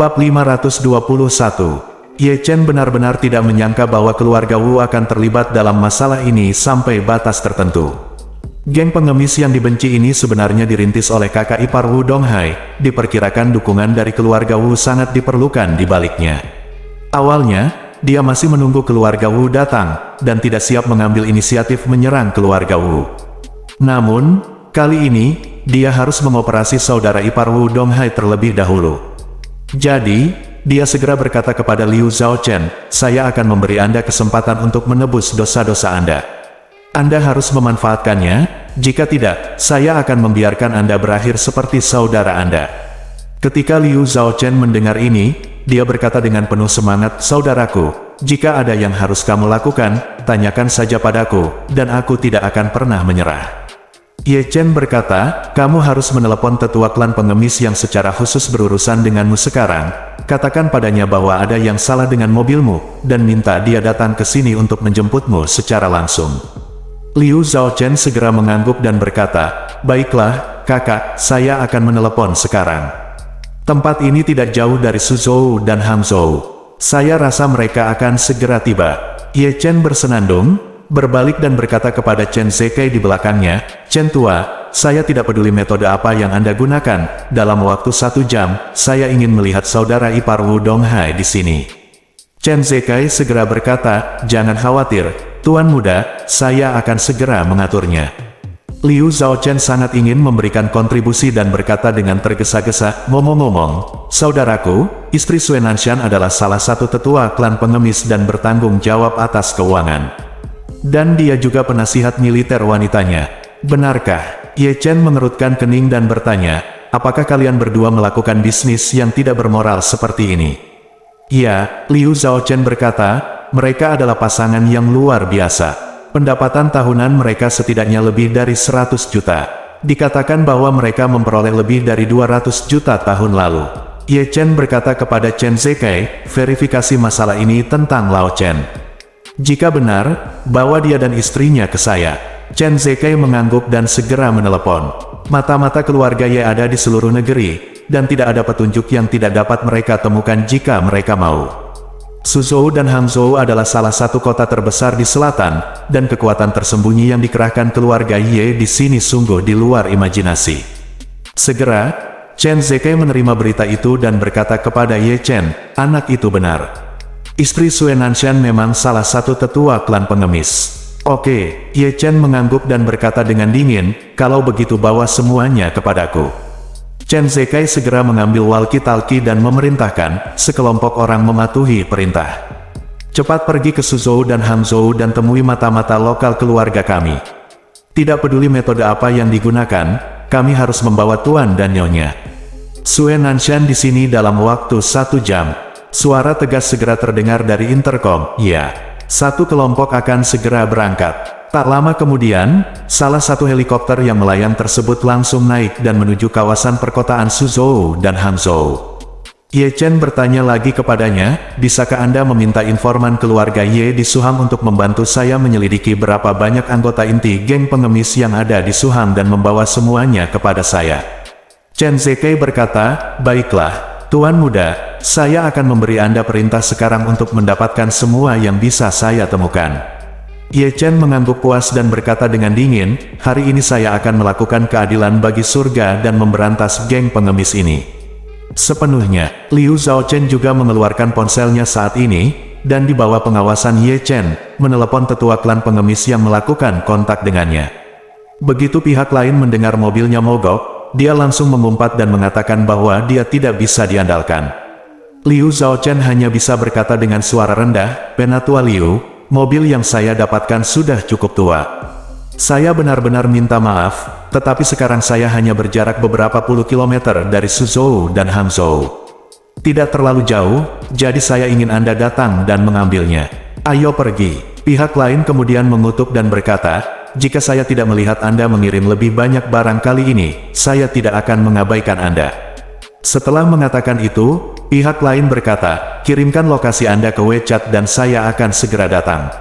Bab 521. Ye Chen benar-benar tidak menyangka bahwa keluarga Wu akan terlibat dalam masalah ini sampai batas tertentu. Geng pengemis yang dibenci ini sebenarnya dirintis oleh kakak ipar Wu Donghai. Diperkirakan dukungan dari keluarga Wu sangat diperlukan di baliknya. Awalnya, dia masih menunggu keluarga Wu datang, dan tidak siap mengambil inisiatif menyerang keluarga Wu. Namun, kali ini, dia harus mengoperasi saudara ipar Wu Donghai terlebih dahulu. Jadi, dia segera berkata kepada Liu Zhaochen, "Saya akan memberi Anda kesempatan untuk menebus dosa-dosa Anda. Anda harus memanfaatkannya, jika tidak, saya akan membiarkan Anda berakhir seperti saudara Anda." Ketika Liu Zhaochen mendengar ini, dia berkata dengan penuh semangat, "Saudaraku, jika ada yang harus kamu lakukan, tanyakan saja padaku, dan aku tidak akan pernah menyerah." Ye Chen berkata, "Kamu harus menelepon tetua klan pengemis yang secara khusus berurusan denganmu sekarang. Katakan padanya bahwa ada yang salah dengan mobilmu, dan minta dia datang ke sini untuk menjemputmu secara langsung." Liu Zhaochen segera mengangguk dan berkata, "Baiklah, kakak, saya akan menelepon sekarang. Tempat ini tidak jauh dari Suzhou dan Hangzhou. Saya rasa mereka akan segera tiba." Ye Chen bersenandung, berbalik dan berkata kepada Chen Zekai di belakangnya, "Chen tua, saya tidak peduli metode apa yang Anda gunakan, dalam waktu 1 jam, saya ingin melihat saudara ipar Wu Donghai di sini." Chen Zekai segera berkata, "Jangan khawatir, Tuan Muda, saya akan segera mengaturnya." Liu Zhaochen sangat ingin memberikan kontribusi dan berkata dengan tergesa-gesa, "Ngomong-ngomong, saudaraku, istri Sue Nanshan adalah salah satu tetua klan pengemis dan bertanggung jawab atas keuangan. Dan dia juga penasihat militer wanitanya. Benarkah?" Ye Chen mengerutkan kening dan bertanya, "Apakah kalian berdua melakukan bisnis yang tidak bermoral seperti ini?" "Ya," Liu Zhaochen berkata, "mereka adalah pasangan yang luar biasa. Pendapatan tahunan mereka setidaknya lebih dari 100 juta. Dikatakan bahwa mereka memperoleh lebih dari 200 juta tahun lalu." Ye Chen berkata kepada Chen Zekai, "Verifikasi masalah ini tentang Lao Chen. Jika benar, bawa dia dan istrinya ke saya." Chen Zekai mengangguk dan segera menelepon. Mata-mata keluarga Ye ada di seluruh negeri, dan tidak ada petunjuk yang tidak dapat mereka temukan jika mereka mau. Suzhou dan Hangzhou adalah salah satu kota terbesar di selatan, dan kekuatan tersembunyi yang dikerahkan keluarga Ye di sini sungguh di luar imajinasi. Segera, Chen Zekai menerima berita itu dan berkata kepada Ye Chen, "Anak itu benar. Istri Sue Nanshan memang salah satu tetua klan pengemis." "Oke," Ye Chen mengangguk dan berkata dengan dingin, "Kalau begitu bawa semuanya kepadaku." Chen Zekai segera mengambil walkie-talkie dan memerintahkan sekelompok orang mematuhi perintah. "Cepat pergi ke Suzhou dan Hangzhou dan temui mata-mata lokal keluarga kami. Tidak peduli metode apa yang digunakan, kami harus membawa tuan dan nyonya Sue Nanshan di sini dalam waktu 1 jam. Suara tegas segera terdengar dari interkom, "Ya, satu kelompok akan segera berangkat." Tak lama kemudian, salah satu helikopter yang melayang tersebut langsung naik dan menuju kawasan perkotaan Suzhou dan Hangzhou. Ye Chen bertanya lagi kepadanya, "Bisakah Anda meminta informan keluarga Ye di Suhang untuk membantu saya menyelidiki berapa banyak anggota inti geng pengemis yang ada di Suhang dan membawa semuanya kepada saya?" Chen Zekai berkata, "Baiklah, Tuan Muda, saya akan memberi Anda perintah sekarang untuk mendapatkan semua yang bisa saya temukan." Ye Chen mengangguk puas dan berkata dengan dingin, "Hari ini saya akan melakukan keadilan bagi surga dan memberantas geng pengemis ini sepenuhnya." Liu Zhaochen juga mengeluarkan ponselnya saat ini, dan di bawah pengawasan Ye Chen, menelepon tetua klan pengemis yang melakukan kontak dengannya. Begitu pihak lain mendengar mobilnya mogok, dia langsung mengumpat dan mengatakan bahwa dia tidak bisa diandalkan. Liu Zhaochen hanya bisa berkata dengan suara rendah, "Penatua Liu, mobil yang saya dapatkan sudah cukup tua. Saya benar-benar minta maaf, tetapi sekarang saya hanya berjarak beberapa puluh kilometer dari Suzhou dan Hangzhou. Tidak terlalu jauh, jadi saya ingin Anda datang dan mengambilnya. Ayo pergi." Pihak lain kemudian mengutuk dan berkata, "Jika saya tidak melihat Anda mengirim lebih banyak barang kali ini, saya tidak akan mengabaikan Anda." Setelah mengatakan itu, pihak lain berkata, "Kirimkan lokasi Anda ke WeChat dan saya akan segera datang."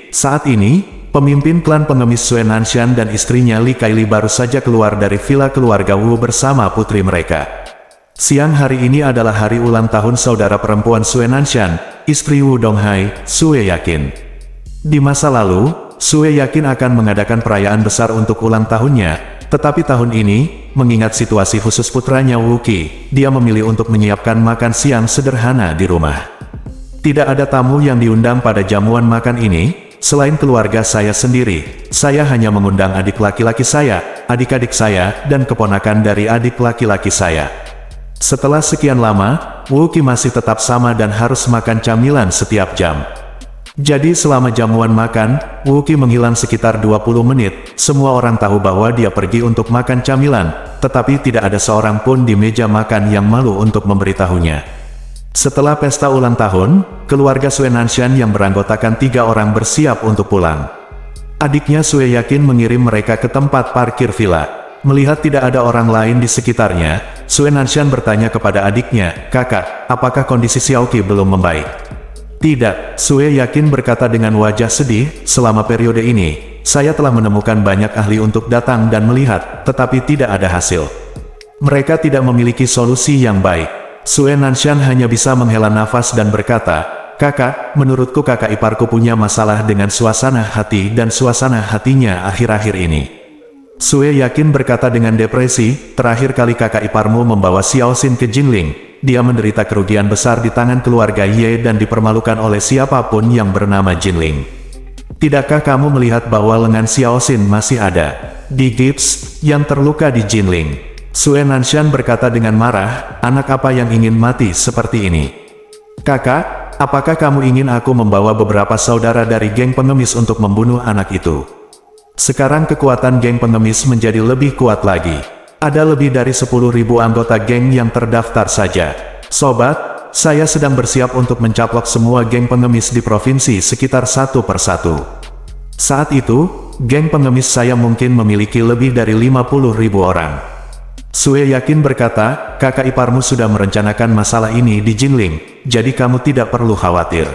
Saat ini, pemimpin klan pengemis Sue Nanshan dan istrinya Li Kaili baru saja keluar dari villa keluarga Wu bersama putri mereka. Siang hari ini adalah hari ulang tahun saudara perempuan Sue Nanshan, istri Wu Donghai, Sue yakin. Di masa lalu, Sue yakin akan mengadakan perayaan besar untuk ulang tahunnya, tetapi tahun ini, mengingat situasi khusus putranya Wu Qi, dia memilih untuk menyiapkan makan siang sederhana di rumah. Tidak ada tamu yang diundang pada jamuan makan ini, selain keluarga saya sendiri. Saya hanya mengundang adik laki-laki saya, adik-adik saya, dan keponakan dari adik laki-laki saya. Setelah sekian lama, Wu Qi masih tetap sama dan harus makan camilan setiap jam. Jadi selama jamuan makan, Wu Qi menghilang sekitar 20 menit. Semua orang tahu bahwa dia pergi untuk makan camilan, tetapi tidak ada seorang pun di meja makan yang malu untuk memberitahunya. Setelah pesta ulang tahun, keluarga Sue Nanshan yang beranggotakan 3 orang bersiap untuk pulang. Adiknya Sue yakin mengirim mereka ke tempat parkir villa. Melihat tidak ada orang lain di sekitarnya, Sue Nanshan bertanya kepada adiknya, "Kakak, apakah kondisi Xiaoqi belum membaik?" "Tidak," Sue yakin berkata dengan wajah sedih, "selama periode ini, saya telah menemukan banyak ahli untuk datang dan melihat, tetapi tidak ada hasil. Mereka tidak memiliki solusi yang baik." Sue Nanshan hanya bisa menghela nafas dan berkata, "Kakak, menurutku kakak iparku punya masalah dengan suasana hati dan suasana hatinya akhir-akhir ini." Sue yakin berkata dengan depresi, "Terakhir kali kakak iparmu membawa Xiaoxin ke Jinling, dia menderita kerugian besar di tangan keluarga Ye dan dipermalukan oleh siapapun yang bernama Jinling. Tidakkah kamu melihat bahwa lengan Xiaoxin masih ada di gips yang terluka di Jinling?" Sue Nanshan berkata dengan marah, "Anak apa yang ingin mati seperti ini? Kakak, apakah kamu ingin aku membawa beberapa saudara dari geng pengemis untuk membunuh anak itu? Sekarang kekuatan geng pengemis menjadi lebih kuat lagi. Ada lebih dari 10.000 anggota geng yang terdaftar saja. Sobat, saya sedang bersiap untuk mencaplok semua geng pengemis di provinsi sekitar satu persatu. Saat itu, geng pengemis saya mungkin memiliki lebih dari 50.000 orang." Sue yakin berkata, "Kakak iparmu sudah merencanakan masalah ini di Jinling, jadi kamu tidak perlu khawatir."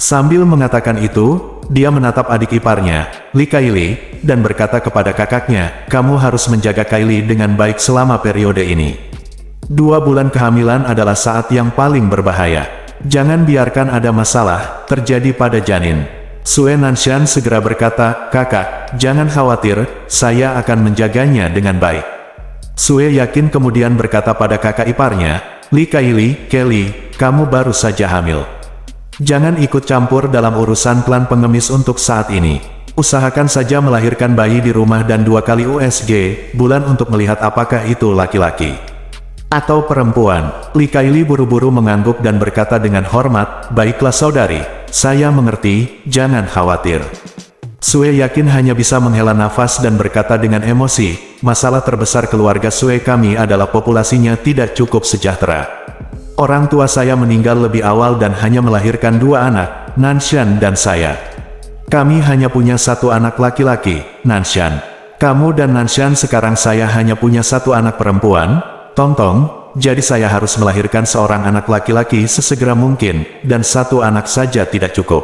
Sambil mengatakan itu, dia menatap adik iparnya, Li Kaili, dan berkata kepada kakaknya, "Kamu harus menjaga Kaili dengan baik selama periode ini. 2 bulan kehamilan adalah saat yang paling berbahaya. Jangan biarkan ada masalah terjadi pada janin." Sue Nanshan segera berkata, "Kakak, jangan khawatir, saya akan menjaganya dengan baik." Sue yakin kemudian berkata pada kakak iparnya, "Li Kaili, Kelly, kamu baru saja hamil. Jangan ikut campur dalam urusan klan pengemis untuk saat ini. Usahakan saja melahirkan bayi di rumah dan 2 kali USG bulan untuk melihat apakah itu laki-laki atau perempuan." Li Kaili buru-buru mengangguk dan berkata dengan hormat, "Baiklah saudari, saya mengerti, jangan khawatir." Sue yakin hanya bisa menghela nafas dan berkata dengan emosi, "Masalah terbesar keluarga Sue kami adalah populasinya tidak cukup sejahtera. Orang tua saya meninggal lebih awal dan hanya melahirkan 2 anak, Nanshan dan saya. Kami hanya punya 1 anak laki-laki, Nanshan. Kamu dan Nanshan sekarang saya hanya punya 1 anak perempuan, Tongtong, jadi saya harus melahirkan seorang anak laki-laki sesegera mungkin, dan 1 anak saja tidak cukup.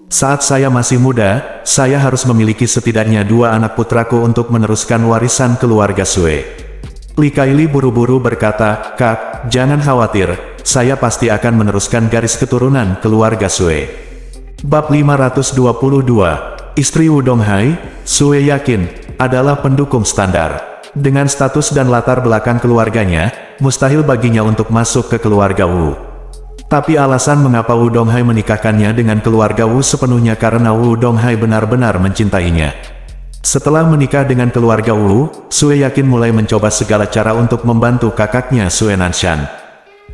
Saat saya masih muda, saya harus memiliki setidaknya 2 anak putraku untuk meneruskan warisan keluarga Sue." Li Kaili buru-buru berkata, "Kak, jangan khawatir, saya pasti akan meneruskan garis keturunan keluarga Sue." Bab 522, Istri Wu Donghai, Sue yakin, adalah pendukung standar. Dengan status dan latar belakang keluarganya, mustahil baginya untuk masuk ke keluarga Wu. Tapi alasan mengapa Wu Donghai menikahkannya dengan keluarga Wu sepenuhnya karena Wu Donghai benar-benar mencintainya. Setelah menikah dengan keluarga Wu, Sue yakin mulai mencoba segala cara untuk membantu kakaknya Sue Nanshan.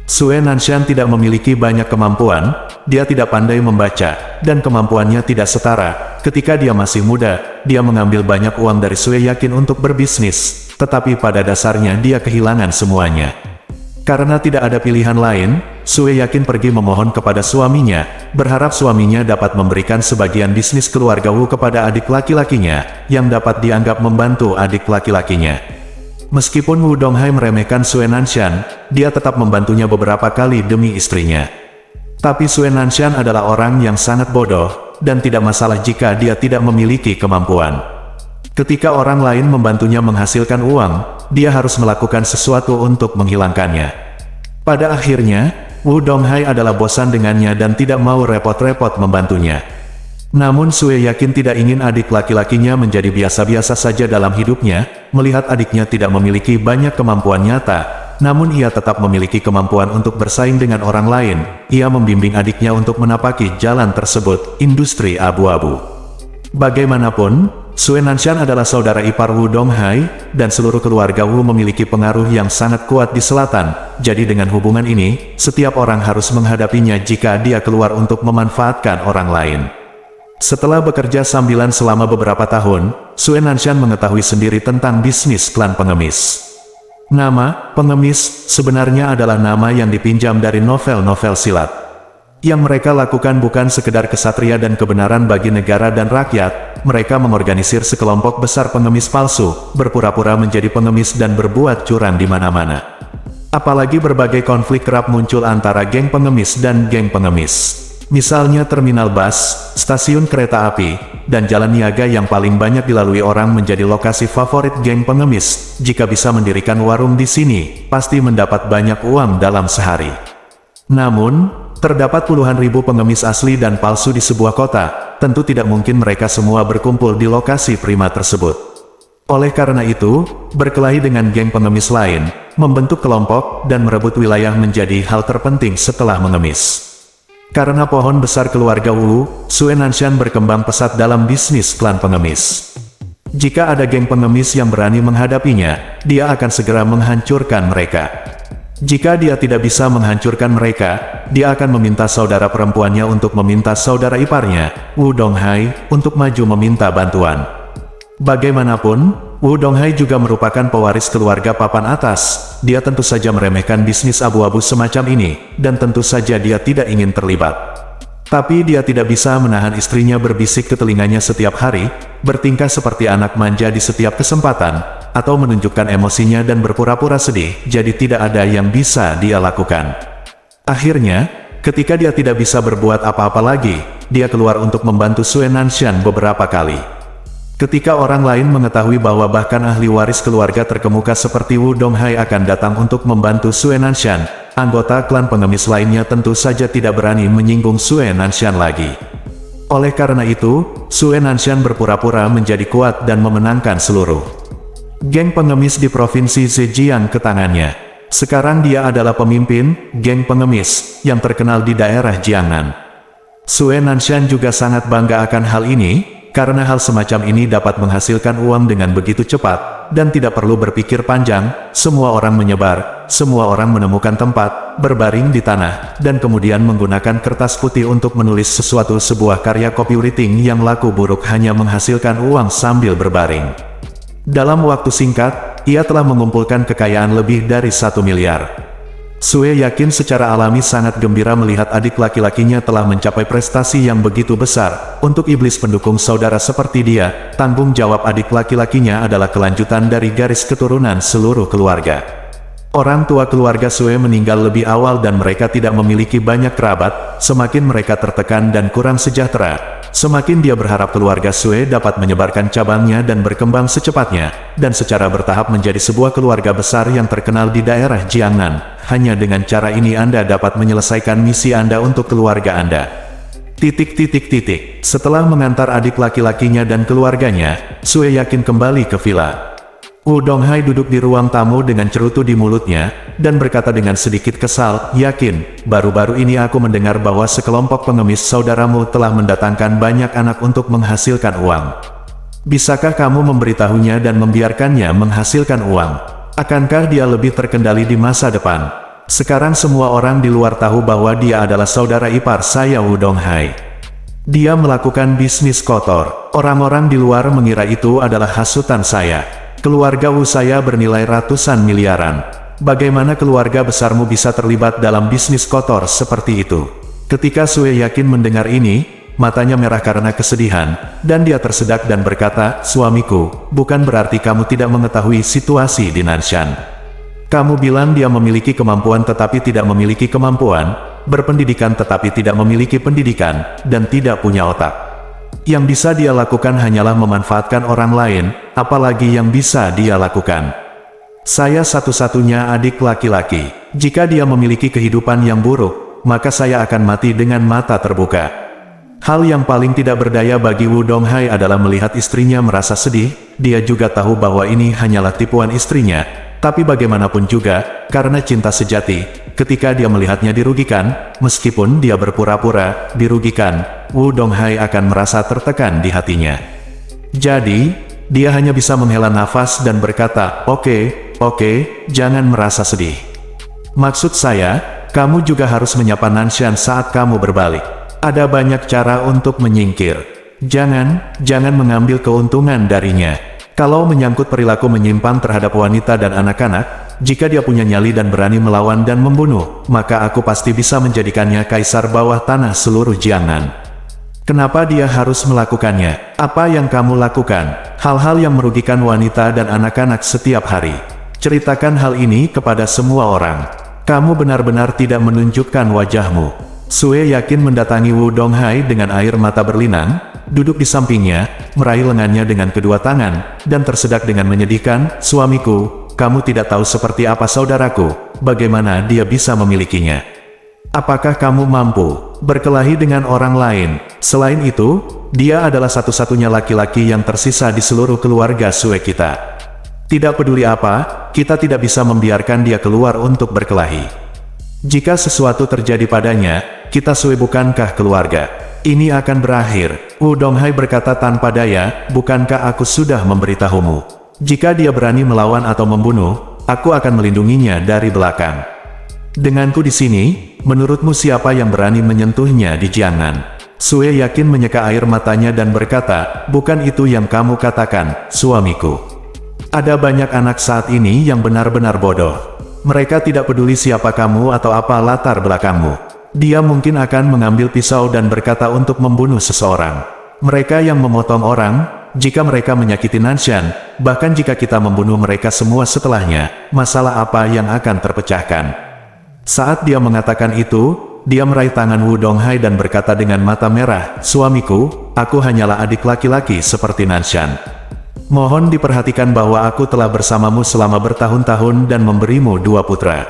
Sue Nanshan tidak memiliki banyak kemampuan, dia tidak pandai membaca, dan kemampuannya tidak setara. Ketika dia masih muda, dia mengambil banyak uang dari Sue yakin untuk berbisnis, tetapi pada dasarnya dia kehilangan semuanya. Karena tidak ada pilihan lain, Sue yakin pergi memohon kepada suaminya, berharap suaminya dapat memberikan sebagian bisnis keluarga Wu kepada adik laki-lakinya, yang dapat dianggap membantu adik laki-lakinya. Meskipun Wu Donghai meremehkan Sue Nanshan, dia tetap membantunya beberapa kali demi istrinya. Tapi Sue Nanshan adalah orang yang sangat bodoh, dan tidak masalah jika dia tidak memiliki kemampuan. Ketika orang lain membantunya menghasilkan uang, dia harus melakukan sesuatu untuk menghilangkannya. Pada akhirnya, Wu Donghai adalah bosan dengannya dan tidak mau repot-repot membantunya. Namun Sue yakin tidak ingin adik laki-lakinya menjadi biasa-biasa saja dalam hidupnya, melihat adiknya tidak memiliki banyak kemampuan nyata, namun ia tetap memiliki kemampuan untuk bersaing dengan orang lain. Ia membimbing adiknya untuk menapaki jalan tersebut, industri abu-abu. Bagaimanapun, Sue Nanshan adalah saudara ipar Wu Donghai, dan seluruh keluarga Wu memiliki pengaruh yang sangat kuat di selatan. Jadi dengan hubungan ini, setiap orang harus menghadapinya jika dia keluar untuk memanfaatkan orang lain. Setelah bekerja sambilan selama beberapa tahun, Sue Nanshan mengetahui sendiri tentang bisnis klan pengemis. Nama pengemis sebenarnya adalah nama yang dipinjam dari novel-novel silat. Yang mereka lakukan bukan sekedar kesatria dan kebenaran bagi negara dan rakyat, mereka mengorganisir sekelompok besar pengemis palsu, berpura-pura menjadi pengemis dan berbuat curang di mana-mana. Apalagi berbagai konflik kerap muncul antara geng pengemis dan geng pengemis. Misalnya terminal bus, stasiun kereta api, dan jalan niaga yang paling banyak dilalui orang menjadi lokasi favorit geng pengemis. Jika bisa mendirikan warung di sini, pasti mendapat banyak uang dalam sehari. Namun, terdapat puluhan ribu pengemis asli dan palsu di sebuah kota, tentu tidak mungkin mereka semua berkumpul di lokasi prima tersebut. Oleh karena itu, berkelahi dengan geng pengemis lain, membentuk kelompok, dan merebut wilayah menjadi hal terpenting setelah mengemis. Karena pohon besar keluarga Wu, Sue Nanshan berkembang pesat dalam bisnis klan pengemis. Jika ada geng pengemis yang berani menghadapinya, dia akan segera menghancurkan mereka. Jika dia tidak bisa menghancurkan mereka, dia akan meminta saudara perempuannya untuk meminta saudara iparnya, Wu Donghai, untuk maju meminta bantuan. Bagaimanapun, Wu Donghai juga merupakan pewaris keluarga papan atas. Dia tentu saja meremehkan bisnis abu-abu semacam ini, dan tentu saja dia tidak ingin terlibat. Tapi dia tidak bisa menahan istrinya berbisik ke telinganya setiap hari, bertingkah seperti anak manja di setiap kesempatan, atau menunjukkan emosinya dan berpura-pura sedih, jadi tidak ada yang bisa dia lakukan. Akhirnya, ketika dia tidak bisa berbuat apa-apa lagi, dia keluar untuk membantu Sue Nanshan beberapa kali. Ketika orang lain mengetahui bahwa bahkan ahli waris keluarga terkemuka seperti Wu Donghai akan datang untuk membantu Sue Nanshan, anggota klan pengemis lainnya tentu saja tidak berani menyinggung Sue Nanshan lagi. Oleh karena itu, Sue Nanshan berpura-pura menjadi kuat dan memenangkan seluruh geng pengemis di provinsi Zhejiang ke tangannya. Sekarang dia adalah pemimpin geng pengemis yang terkenal di daerah Jiangnan. Sue Nanshan juga sangat bangga akan hal ini, karena hal semacam ini dapat menghasilkan uang dengan begitu cepat, dan tidak perlu berpikir panjang. Semua orang menyebar, semua orang menemukan tempat, berbaring di tanah, dan kemudian menggunakan kertas putih untuk menulis sesuatu. Sebuah karya copywriting yang laku buruk hanya menghasilkan uang sambil berbaring. Dalam waktu singkat, ia telah mengumpulkan kekayaan lebih dari 1 miliar. Sue yakin secara alami sangat gembira melihat adik laki-lakinya telah mencapai prestasi yang begitu besar. Untuk iblis pendukung saudara seperti dia, tanggung jawab adik laki-lakinya adalah kelanjutan dari garis keturunan seluruh keluarga. Orang tua keluarga Sue meninggal lebih awal dan mereka tidak memiliki banyak kerabat. Semakin mereka tertekan dan kurang sejahtera, semakin dia berharap keluarga Sue dapat menyebarkan cabangnya dan berkembang secepatnya, dan secara bertahap menjadi sebuah keluarga besar yang terkenal di daerah Jiangnan. Hanya dengan cara ini Anda dapat menyelesaikan misi Anda untuk keluarga Anda. Setelah mengantar adik laki-lakinya dan keluarganya, Sue yakin kembali ke villa. Wu Donghai duduk di ruang tamu dengan cerutu di mulutnya, dan berkata dengan sedikit kesal, "Yakin, baru-baru ini aku mendengar bahwa sekelompok pengemis saudaramu telah mendatangkan banyak anak untuk menghasilkan uang. Bisakah kamu memberitahunya dan membiarkannya menghasilkan uang? Akankah dia lebih terkendali di masa depan? Sekarang semua orang di luar tahu bahwa dia adalah saudara ipar saya Wu Donghai. Dia melakukan bisnis kotor. Orang-orang di luar mengira itu adalah hasutan saya. Keluarga Wu saya bernilai ratusan miliaran. Bagaimana keluarga besarmu bisa terlibat dalam bisnis kotor seperti itu?" Ketika Sue yakin mendengar ini, matanya merah karena kesedihan, dan dia tersedak dan berkata, "Suamiku, bukan berarti kamu tidak mengetahui situasi di Nanshan. Kamu bilang dia memiliki kemampuan tetapi tidak memiliki kemampuan, berpendidikan tetapi tidak memiliki pendidikan, dan tidak punya otak. Yang bisa dia lakukan hanyalah memanfaatkan orang lain, apalagi yang bisa dia lakukan. Saya satu-satunya adik laki-laki. Jika dia memiliki kehidupan yang buruk, maka saya akan mati dengan mata terbuka. Hal yang paling tidak berdaya bagi Wu Donghai adalah melihat istrinya merasa sedih. Dia juga tahu bahwa ini hanyalah tipuan istrinya. Tapi bagaimanapun juga, karena cinta sejati, ketika dia melihatnya dirugikan, meskipun dia berpura-pura dirugikan, Wu Donghai akan merasa tertekan di hatinya. Jadi, dia hanya bisa menghela nafas dan berkata, Oke, jangan merasa sedih. Maksud saya, kamu juga harus menyapa Nanshan saat kamu berbalik. Ada banyak cara untuk menyingkir. Jangan mengambil keuntungan darinya. Kalau menyangkut perilaku menyimpang terhadap wanita dan anak-anak, jika dia punya nyali dan berani melawan dan membunuh, maka aku pasti bisa menjadikannya kaisar bawah tanah seluruh Jiangnan. Kenapa dia harus melakukannya? Apa yang kamu lakukan? Hal-hal yang merugikan wanita dan anak-anak setiap hari. Ceritakan hal ini kepada semua orang. Kamu benar-benar tidak menunjukkan wajahmu. Sue yakin mendatangi Wu Donghai dengan air mata berlinang, duduk di sampingnya, meraih lengannya dengan kedua tangan, dan tersedak dengan menyedihkan, suamiku, kamu tidak tahu seperti apa saudaraku, bagaimana dia bisa memilikinya. Apakah kamu mampu berkelahi dengan orang lain? Selain itu, dia adalah satu-satunya laki-laki yang tersisa di seluruh keluarga Sue kita. Tidak peduli apa, kita tidak bisa membiarkan dia keluar untuk berkelahi. Jika sesuatu terjadi padanya, kita Sue bukankah keluarga? Ini akan berakhir. Wu Donghai berkata tanpa daya, bukankah aku sudah memberitahumu? Jika dia berani melawan atau membunuh, aku akan melindunginya dari belakang. Denganku di sini, menurutmu siapa yang berani menyentuhnya di Jiangnan? Sue yakin menyeka air matanya dan berkata, bukan itu yang kamu katakan, suamiku. Ada banyak anak saat ini yang benar-benar bodoh. Mereka tidak peduli siapa kamu atau apa latar belakangmu. Dia mungkin akan mengambil pisau dan berkata untuk membunuh seseorang. Mereka yang memotong orang, jika mereka menyakiti Nanshan, bahkan jika kita membunuh mereka semua setelahnya, masalah apa yang akan terpecahkan? Saat dia mengatakan itu, dia meraih tangan Wu Donghai dan berkata dengan mata merah, suamiku, aku hanyalah adik laki-laki seperti Nanshan. Mohon diperhatikan bahwa aku telah bersamamu selama bertahun-tahun dan memberimu 2 putra.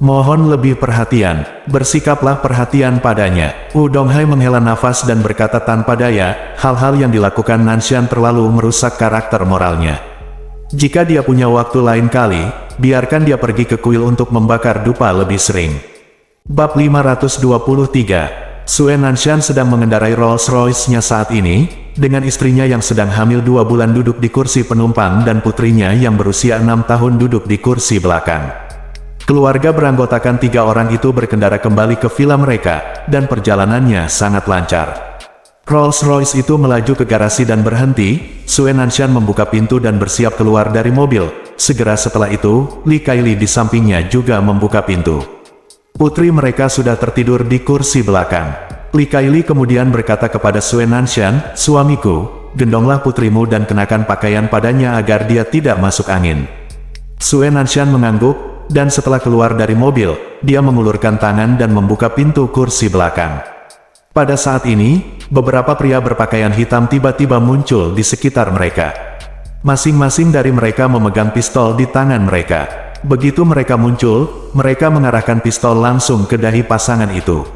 Mohon lebih perhatian, bersikaplah perhatian padanya. Wu Donghai menghela nafas dan berkata tanpa daya, hal-hal yang dilakukan Nanshan terlalu merusak karakter moralnya. Jika dia punya waktu lain kali, biarkan dia pergi ke kuil untuk membakar dupa lebih sering. Bab 523. Sue Nanshan sedang mengendarai Rolls-Royce-nya saat ini, dengan istrinya yang sedang hamil 2 bulan duduk di kursi penumpang dan putrinya yang berusia 6 tahun duduk di kursi belakang. Keluarga beranggotakan 3 orang itu berkendara kembali ke villa mereka, dan perjalanannya sangat lancar. Rolls-Royce itu melaju ke garasi dan berhenti. Sue Nanshan membuka pintu dan bersiap keluar dari mobil. Segera setelah itu, Li Kaili di sampingnya juga membuka pintu. Putri mereka sudah tertidur di kursi belakang. Li Kaili kemudian berkata kepada Sue Nanshan, suamiku, gendonglah putrimu dan kenakan pakaian padanya agar dia tidak masuk angin. Sue Nanshan mengangguk, dan setelah keluar dari mobil, dia mengulurkan tangan dan membuka pintu kursi belakang. Pada saat ini, beberapa pria berpakaian hitam tiba-tiba muncul di sekitar mereka. Masing-masing dari mereka memegang pistol di tangan mereka. Begitu mereka muncul, mereka mengarahkan pistol langsung ke dahi pasangan itu.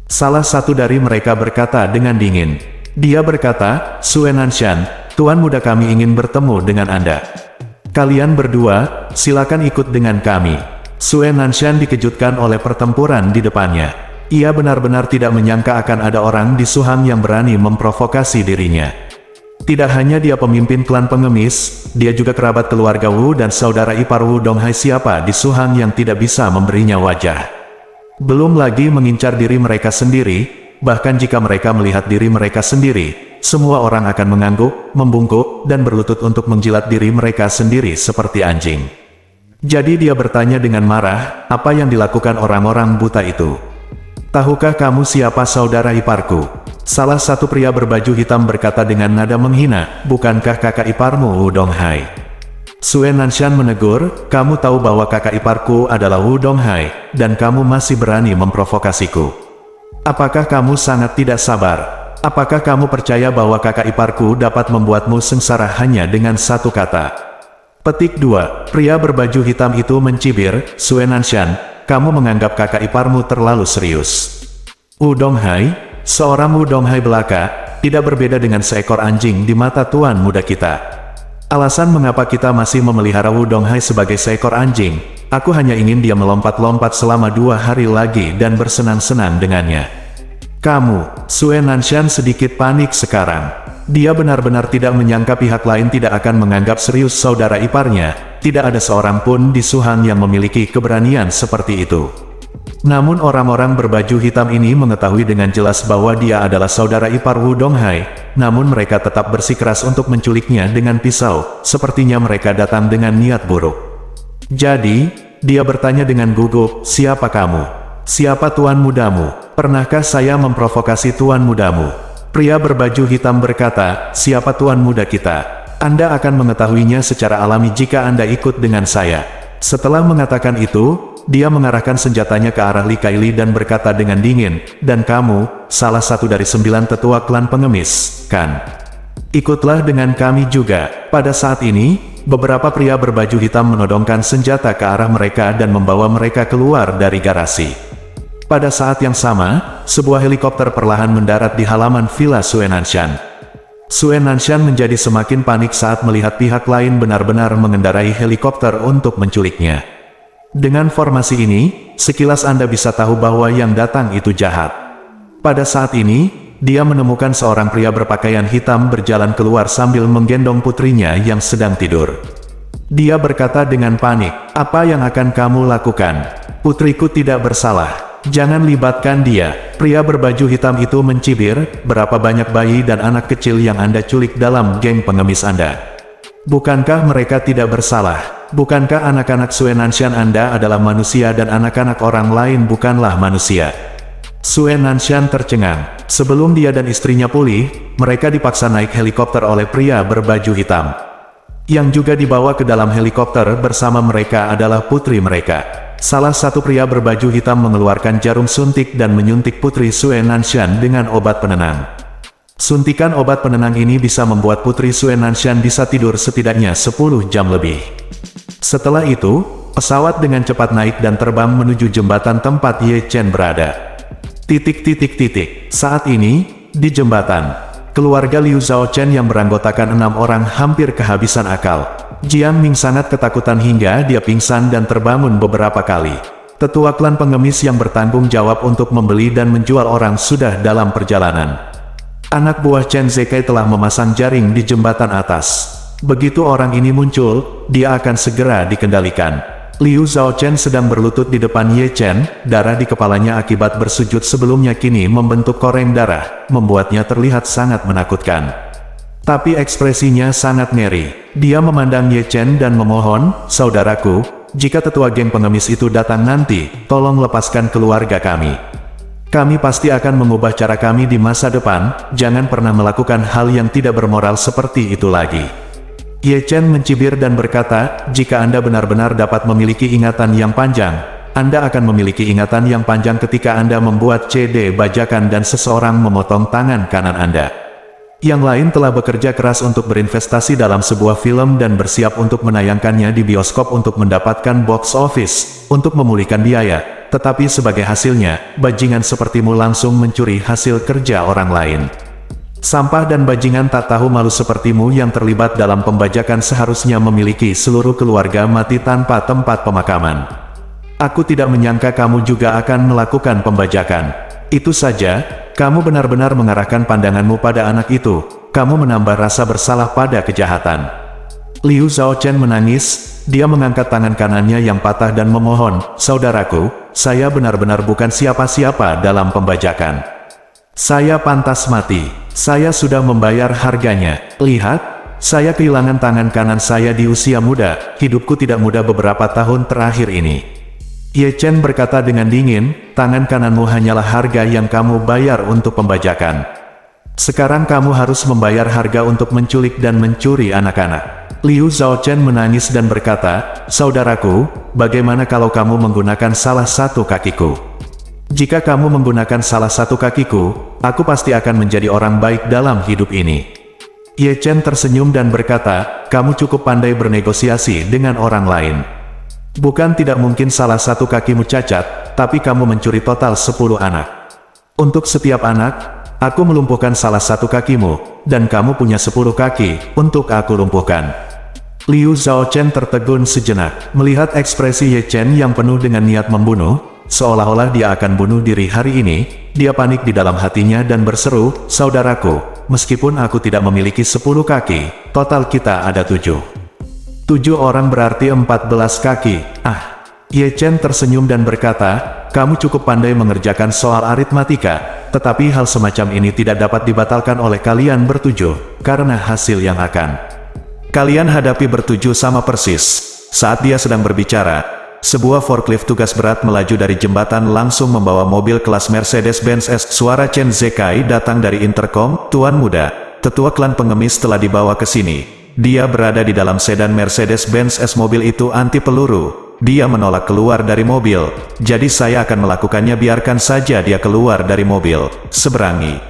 Salah satu dari mereka berkata dengan dingin. Dia berkata, Sue Nanshan, tuan muda kami ingin bertemu dengan Anda. Kalian berdua, silakan ikut dengan kami. Sue Nanshan dikejutkan oleh pertempuran di depannya. Ia benar-benar tidak menyangka akan ada orang di Suhang yang berani memprovokasi dirinya. Tidak hanya dia pemimpin klan pengemis, dia juga kerabat keluarga Wu dan saudara ipar Wu Donghai, siapa di Suhang yang tidak bisa memberinya wajah. Belum lagi mengincar diri mereka sendiri, bahkan jika mereka melihat diri mereka sendiri, semua orang akan mengangguk, membungkuk, dan berlutut untuk menjilat diri mereka sendiri seperti anjing. Jadi dia bertanya dengan marah, apa yang dilakukan orang-orang buta itu? Tahukah kamu siapa saudara iparku? Salah satu pria berbaju hitam berkata dengan nada menghina, bukankah kakak iparmu Wu Donghai? Sue Nanshan menegur, kamu tahu bahwa kakak iparku adalah Wu Donghai, dan kamu masih berani memprovokasiku. Apakah kamu sangat tidak sabar? Apakah kamu percaya bahwa kakak iparku dapat membuatmu sengsara hanya dengan satu kata? Petik 2. Pria berbaju hitam itu mencibir, Sue Nanshan, kamu menganggap kakak iparmu terlalu serius. Wu Donghai, seorang Wu Donghai belaka, tidak berbeda dengan seekor anjing di mata tuan muda kita. Alasan mengapa kita masih memelihara Wu Donghai sebagai seekor anjing, aku hanya ingin dia melompat-lompat selama 2 hari lagi dan bersenang-senang dengannya. Kamu, Sue Nanshan sedikit panik sekarang. Dia benar-benar tidak menyangka pihak lain tidak akan menganggap serius saudara iparnya. Tidak ada seorang pun di Suhan yang memiliki keberanian seperti itu. Namun orang-orang berbaju hitam ini mengetahui dengan jelas bahwa dia adalah saudara ipar Wu Donghai. Namun mereka tetap bersikeras untuk menculiknya dengan pisau. Sepertinya mereka datang dengan niat buruk. Jadi, dia bertanya dengan gugup, siapa kamu? Siapa tuan mudamu? Pernahkah saya memprovokasi tuan mudamu? Pria berbaju hitam berkata, siapa tuan muda kita? Anda akan mengetahuinya secara alami jika Anda ikut dengan saya. Setelah mengatakan itu, dia mengarahkan senjatanya ke arah Li Kaili dan berkata dengan dingin, dan kamu, salah satu dari 9 tetua klan pengemis, kan? Ikutlah dengan kami juga. Pada saat ini, beberapa pria berbaju hitam menodongkan senjata ke arah mereka dan membawa mereka keluar dari garasi. Pada saat yang sama, sebuah helikopter perlahan mendarat di halaman Villa Sue Nanshan. Sue Nanshan menjadi semakin panik saat melihat pihak lain benar-benar mengendarai helikopter untuk menculiknya. Dengan formasi ini, sekilas Anda bisa tahu bahwa yang datang itu jahat. Pada saat ini, dia menemukan seorang pria berpakaian hitam berjalan keluar sambil menggendong putrinya yang sedang tidur. Dia berkata dengan panik, apa yang akan kamu lakukan? Putriku tidak bersalah. Jangan libatkan dia. Pria berbaju hitam itu mencibir, berapa banyak bayi dan anak kecil yang Anda culik dalam geng pengemis Anda? Bukankah mereka tidak bersalah? Bukankah anak-anak Sue Nanshan Anda adalah manusia dan anak-anak orang lain bukanlah manusia? Sue Nanshan tercengang. Sebelum dia dan istrinya pulih, mereka dipaksa naik helikopter oleh pria berbaju hitam. Yang juga dibawa ke dalam helikopter bersama mereka adalah putri mereka. Salah satu pria berbaju hitam mengeluarkan jarum suntik dan menyuntik putri Sue Nanshan dengan obat penenang. Suntikan obat penenang ini bisa membuat putri Sue Nanshan bisa tidur setidaknya 10 jam lebih. Setelah itu, pesawat dengan cepat naik dan terbang menuju jembatan tempat Ye Chen berada. Saat ini, di jembatan, keluarga Liu Zhao Chen yang beranggotakan 6 orang hampir kehabisan akal. Jiang Ming sangat ketakutan hingga dia pingsan dan terbangun beberapa kali. Tetua klan pengemis yang bertanggung jawab untuk membeli dan menjual orang sudah dalam perjalanan. Anak buah Chen Zekai telah memasang jaring di jembatan atas. Begitu orang ini muncul, dia akan segera dikendalikan. Liu Zhao Chen sedang berlutut di depan Ye Chen, darah di kepalanya akibat bersujud sebelumnya kini membentuk koreng darah, membuatnya terlihat sangat menakutkan. Tapi ekspresinya sangat ngeri. Dia memandang Ye Chen dan memohon, saudaraku, jika tetua geng pengemis itu datang nanti, tolong lepaskan keluarga kami. Kami pasti akan mengubah cara kami di masa depan, jangan pernah melakukan hal yang tidak bermoral seperti itu lagi. Ye Chen mencibir dan berkata, jika Anda benar-benar dapat memiliki ingatan yang panjang, Anda akan memiliki ingatan yang panjang ketika Anda membuat CD bajakan dan seseorang memotong tangan kanan Anda. Yang lain telah bekerja keras untuk berinvestasi dalam sebuah film dan bersiap untuk menayangkannya di bioskop untuk mendapatkan box office, untuk memulihkan biaya. Tetapi sebagai hasilnya, bajingan sepertimu langsung mencuri hasil kerja orang lain. Sampah dan bajingan tak tahu malu sepertimu yang terlibat dalam pembajakan seharusnya memiliki seluruh keluarga mati tanpa tempat pemakaman. Aku tidak menyangka kamu juga akan melakukan pembajakan. Itu saja, kamu benar-benar mengarahkan pandanganmu pada anak itu, kamu menambah rasa bersalah pada kejahatan. Liu Zhao Chen menangis, dia mengangkat tangan kanannya yang patah dan memohon, saudaraku, saya benar-benar bukan siapa-siapa dalam pembajakan. Saya pantas mati, saya sudah membayar harganya. Lihat, saya kehilangan tangan kanan saya di usia muda, hidupku tidak mudah beberapa tahun terakhir ini. Ye Chen berkata dengan dingin, tangan kananmu hanyalah harga yang kamu bayar untuk pembajakan. Sekarang kamu harus membayar harga untuk menculik dan mencuri anak-anak. Liu Zhao Chen menangis dan berkata, saudaraku, bagaimana kalau kamu menggunakan salah satu kakiku? Jika kamu menggunakan salah satu kakiku, aku pasti akan menjadi orang baik dalam hidup ini. Ye Chen tersenyum dan berkata, kamu cukup pandai bernegosiasi dengan orang lain. Bukan tidak mungkin salah satu kakimu cacat, tapi kamu mencuri total 10 anak. Untuk setiap anak, aku melumpuhkan salah satu kakimu, dan kamu punya 10 kaki untuk aku lumpuhkan. Liu Zhaochen tertegun sejenak, melihat ekspresi Ye Chen yang penuh dengan niat membunuh, seolah-olah dia akan bunuh diri hari ini. Dia panik di dalam hatinya dan berseru, saudaraku, meskipun aku tidak memiliki 10 kaki, total kita ada 7. 7 orang berarti 14 kaki. Ye Chen tersenyum dan berkata, kamu cukup pandai mengerjakan soal aritmatika, tetapi hal semacam ini tidak dapat dibatalkan oleh kalian bertujuh, karena hasil yang akan kalian hadapi bertujuh sama persis. Saat dia sedang berbicara, sebuah forklift tugas berat melaju dari jembatan langsung membawa mobil kelas Mercedes-Benz S. Suara Chen Zekai datang dari intercom, Tuan Muda, tetua klan pengemis telah dibawa ke sini. Dia berada di dalam sedan Mercedes-Benz S. Mobil itu anti peluru. Dia menolak keluar dari mobil, jadi saya akan melakukannya. Biarkan saja dia keluar dari mobil. Seberangi.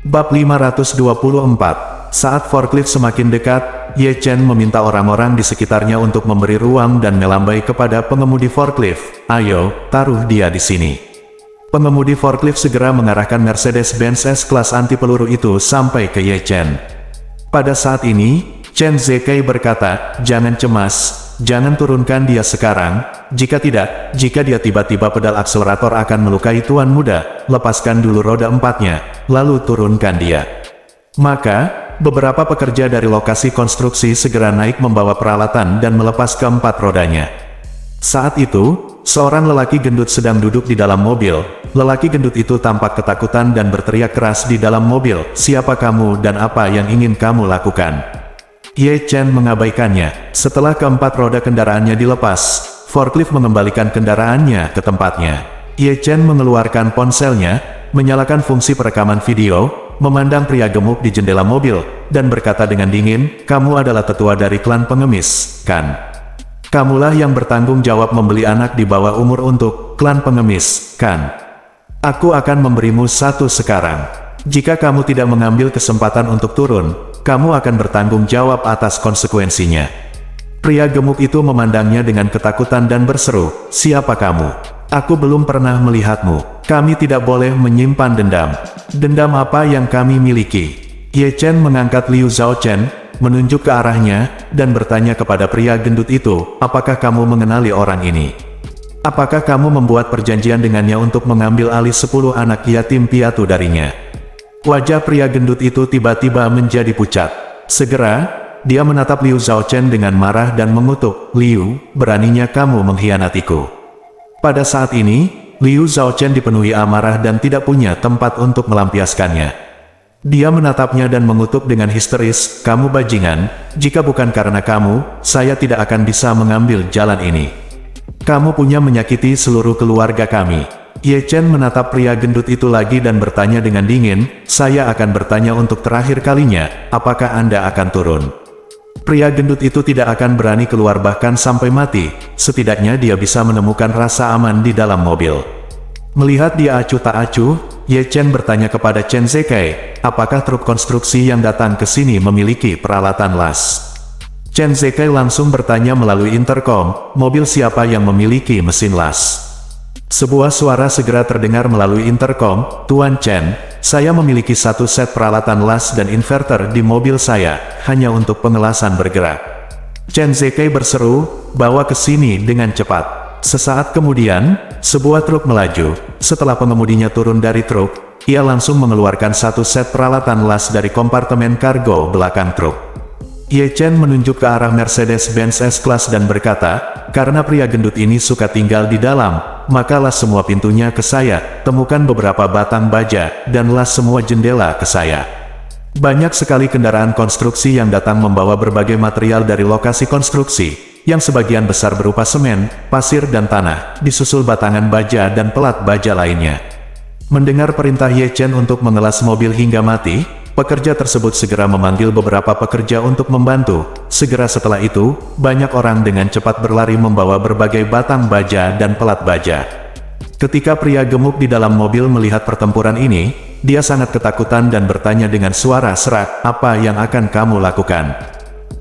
Bab 524. Saat forklift semakin dekat, Ye Chen meminta orang-orang di sekitarnya untuk memberi ruang dan melambai kepada pengemudi forklift. Ayo, taruh dia di sini. Pengemudi forklift segera mengarahkan Mercedes-Benz S kelas anti peluru itu sampai ke Ye Chen. Pada saat ini, Chen Zekai berkata, jangan cemas, jangan turunkan dia sekarang. Jika tidak, jika dia tiba-tiba pedal akselerator akan melukai Tuan Muda. Lepaskan dulu roda 4-nya, lalu turunkan dia. Maka, beberapa pekerja dari lokasi konstruksi segera naik membawa peralatan dan melepas keempat rodanya. Saat itu, seorang lelaki gendut sedang duduk di dalam mobil. Lelaki gendut itu tampak ketakutan dan berteriak keras di dalam mobil, siapa kamu dan apa yang ingin kamu lakukan? Ye Chen mengabaikannya. Setelah keempat roda kendaraannya dilepas, forklift mengembalikan kendaraannya ke tempatnya. Ye Chen mengeluarkan ponselnya, menyalakan fungsi perekaman video, memandang pria gemuk di jendela mobil, dan berkata dengan dingin, kamu adalah tetua dari klan pengemis, kan? Kamulah yang bertanggung jawab membeli anak di bawah umur untuk klan pengemis, kan? Aku akan memberimu satu sekarang. Jika kamu tidak mengambil kesempatan untuk turun, kamu akan bertanggung jawab atas konsekuensinya. Pria gemuk itu memandangnya dengan ketakutan dan berseru, siapa kamu? Aku belum pernah melihatmu. Kami tidak boleh menyimpan dendam. Dendam apa yang kami miliki? Ye Chen mengangkat Liu Zhaochen, menunjuk ke arahnya, dan bertanya kepada pria gendut itu, apakah kamu mengenali orang ini? Apakah kamu membuat perjanjian dengannya untuk mengambil alih 10 anak yatim piatu darinya? Wajah pria gendut itu tiba-tiba menjadi pucat. Segera, dia menatap Liu Zhaochen dengan marah dan mengutuk, Liu, beraninya kamu mengkhianatiku. Pada saat ini, Liu Zhaochen dipenuhi amarah dan tidak punya tempat untuk melampiaskannya. Dia menatapnya dan mengutuk dengan histeris, kamu bajingan, jika bukan karena kamu, saya tidak akan bisa mengambil jalan ini. Kamu punya menyakiti seluruh keluarga kami. Ye Chen menatap pria gendut itu lagi dan bertanya dengan dingin, saya akan bertanya untuk terakhir kalinya, apakah Anda akan turun? Pria gendut itu tidak akan berani keluar bahkan sampai mati, setidaknya dia bisa menemukan rasa aman di dalam mobil. Melihat dia acuh tak acuh, Ye Chen bertanya kepada Chen Zekai, apakah truk konstruksi yang datang ke sini memiliki peralatan las? Chen Zekai langsung bertanya melalui intercom, mobil siapa yang memiliki mesin las? Sebuah suara segera terdengar melalui intercom, Tuan Chen, saya memiliki satu set peralatan las dan inverter di mobil saya, hanya untuk pengelasan bergerak. Chen Zekai berseru, bawa ke sini dengan cepat. Sesaat kemudian, sebuah truk melaju. Setelah pengemudinya turun dari truk, ia langsung mengeluarkan satu set peralatan las dari kompartemen kargo belakang truk. Ye Chen menunjuk ke arah Mercedes-Benz S-Class dan berkata, karena pria gendut ini suka tinggal di dalam, maka las semua pintunya ke saya, temukan beberapa batang baja, dan las semua jendela ke saya. Banyak sekali kendaraan konstruksi yang datang membawa berbagai material dari lokasi konstruksi, yang sebagian besar berupa semen, pasir dan tanah, disusul batangan baja dan pelat baja lainnya. Mendengar perintah Ye Chen untuk mengelas mobil hingga mati, pekerja tersebut segera memanggil beberapa pekerja untuk membantu. Segera setelah itu, banyak orang dengan cepat berlari membawa berbagai batang baja dan pelat baja. Ketika pria gemuk di dalam mobil melihat pertempuran ini, dia sangat ketakutan dan bertanya dengan suara serak, "Apa yang akan kamu lakukan?"